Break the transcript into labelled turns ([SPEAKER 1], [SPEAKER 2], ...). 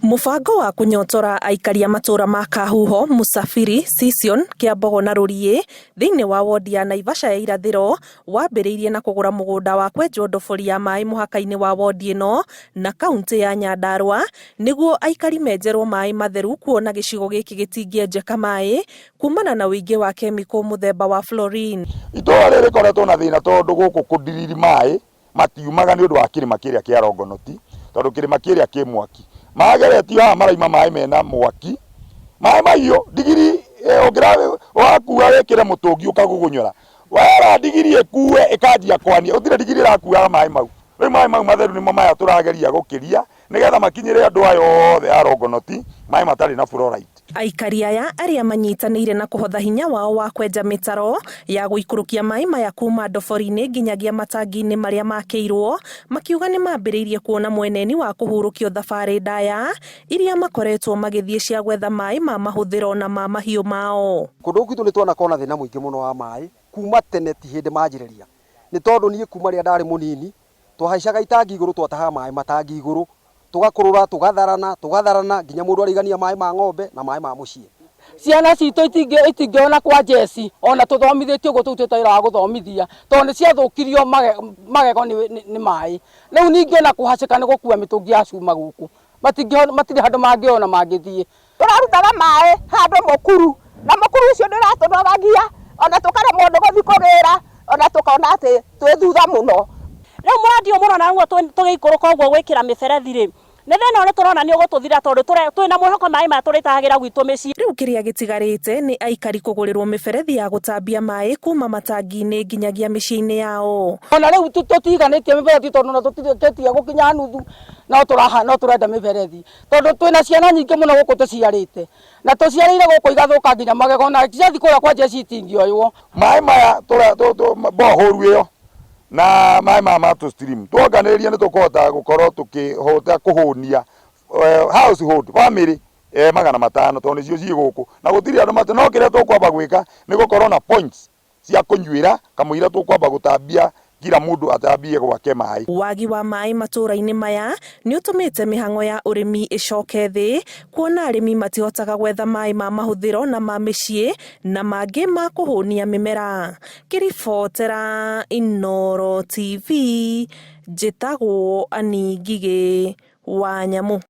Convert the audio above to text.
[SPEAKER 1] Mũbango wa kũnyotora aikari a matũra ma Kahuho, Musafiri, Sission, Kiambogo na Rũriĩ thĩinĩ wa wodi ya Naivasha ya irathĩro wambĩrĩirie na kũgũra mũgũnda wa kwenjwo ndobori ya maĩ mũhaka-inĩ wa wodi ĩno na kaunti ya Nyandarua nĩguo aikari menjerwo maĩ matheru, kuona gĩcigo gĩkĩ gĩtingĩenjeka maĩ kumana na ũingĩ wa kemiko mũthemba wa fluorine.
[SPEAKER 2] Itũra rĩrĩ rĩkoretwo na thĩna tondũ gũkũ kũndiriri maĩ matiumaga nĩ ũndũ wa kĩrĩma kĩrĩa kĩa Rongonoti, tondũ kĩrĩma kĩrĩa kĩ mwaki mageretio haha maraima maĩ mena mwaki, maĩ mahiũ ndigiri wakua wĩkĩre mũtũngi ũkagugunyora, wera ndigiri ĩkue ĩkanjia kwania, ũtirĩ ndigiri ĩrakuaga maĩ mau. Rĩu maĩ mau matheru nĩmo maya tũrageria gũkĩria nĩgetha makinyĩre andũ aya othe a Rongonoti, maĩ matarĩ na fluoride.
[SPEAKER 1] Aikari aya arĩa manyitanĩire na kũhotha hinya wao wa kwenja mĩtaro ya gũikũrũkia maĩ maya kuma ndobori-inĩ nginyagia matangi-inĩ marĩa makĩirwo, makiuga nĩ mambĩrĩirie kuona mweneni wa kũhurũkio thabarĩ ndaya iria makoretwo magĩthiĩ cia gwetha maĩ ma mahũthĩro na ma mahiũ mao.
[SPEAKER 3] Kũndũ gwitũ nĩ tuona kona thĩna mũingĩ mũno wa maĩ kuma tene, ti hĩndĩ manjĩrĩria. Nĩ tondũ niĩ kuma rĩrĩa ndarĩ mũnini twahaicaga itangi igũrũ, twatahaga maĩ matangi igũrũ, tũgakũrũra tũgatharana nginya mũndũ arigania maĩ ma ng'ombe na maĩ ma mũciĩ.
[SPEAKER 4] Ciana citũ itingĩona kwa jeci, ona tũthomithĩtio ũguo tũu twĩra wa gũthomithia, tondũ nĩ ciathũkirio magego nĩ maĩ. Rĩu ningĩ ona kũhacĩka nĩ gũkua mĩtũngi ya cuma gũkũ, matirĩ handũ mangĩona mangĩthiĩ.
[SPEAKER 5] Tũrarutaga maĩ handũ mũkuru, na mũkuru ũcio nĩ ũratũnogagia, ona tũkaremwo nĩ gũthiĩ kũgĩra, ona tũkona atĩ twĩ thutha mũno.
[SPEAKER 6] Rĩu mũrandi mũno na nguo tũgĩikũrũka ũguo gwĩkĩra mĩberethi-rĩ, nĩ thĩna ũrĩa tũrona nĩ ũgũtũthira tondũ twĩna mwĩhoko maĩ maya tũrĩtahagĩra gwitũ mĩciĩ.
[SPEAKER 1] Rĩu kĩrĩa gĩtigarĩte nĩ aikari kũgũrĩrwo mĩberethi ya gũtambia maĩ kuma matangi-inĩ nginyagia mĩciĩ-inĩ yao.
[SPEAKER 4] Ona rĩu tũtiganĩtie mĩberethi tondũ na tũtirĩkĩtie gũkinya nuthu, no tũrenda mĩberethi tondũ twĩna ciana nyingĩ mũno gũkũ tũciarĩte, na tũciarĩire gũkũ igathũka nginya magego, na ciathi kũrĩa kwa jeci itingĩoywo.
[SPEAKER 2] Maĩ maya bohũru ĩyo na maĩ maya ma stream tuonganĩrĩrie nĩ tũkũhota gũkorwo tũkĩhota kũhũnia household family 500 tondũ nĩcio ciĩ gũkũ na gũtirĩ andũ matũ. No kĩrĩa tũkwamba gwĩka nĩ gũkorwo na points cia kũnyuĩra kamũira tũkwamba gũtambia kila mũndũ atambie gwake maĩ.
[SPEAKER 1] Wagi wa maĩ matũra-inĩ maya nĩ ũtũmĩte mĩhang'o ya ũrĩmi ĩcoke thĩ, kuona arĩmi matihotaga gwetha maĩ ma mahũthĩro na ma mĩciĩ na mangĩ ma kũhũnia mĩmera. Kĩribotera Inooro TV, njĩtagwo Ani Ngigĩ wa Nyamũ.